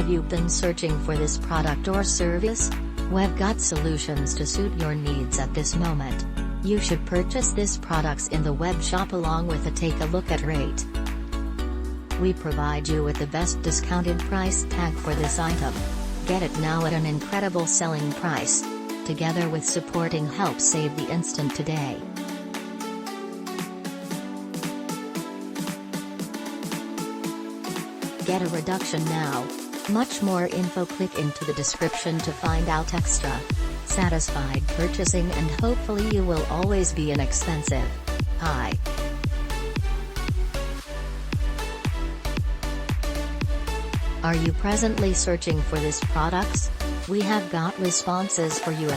Have you been searching for this product or service? We've got solutions to suit your needs at this moment. You should purchase this products in the web shop along with a take a look at rate. We provide you with the best discounted price tag for this item. Get it now at an incredible selling price. Together with supporting help save the instant today. Get a reduction now. Much more info, click into the description to find out extra. Satisfied purchasing, and hopefully you will always be inexpensive. Hi. Are you presently searching for these products? We have got responses for you.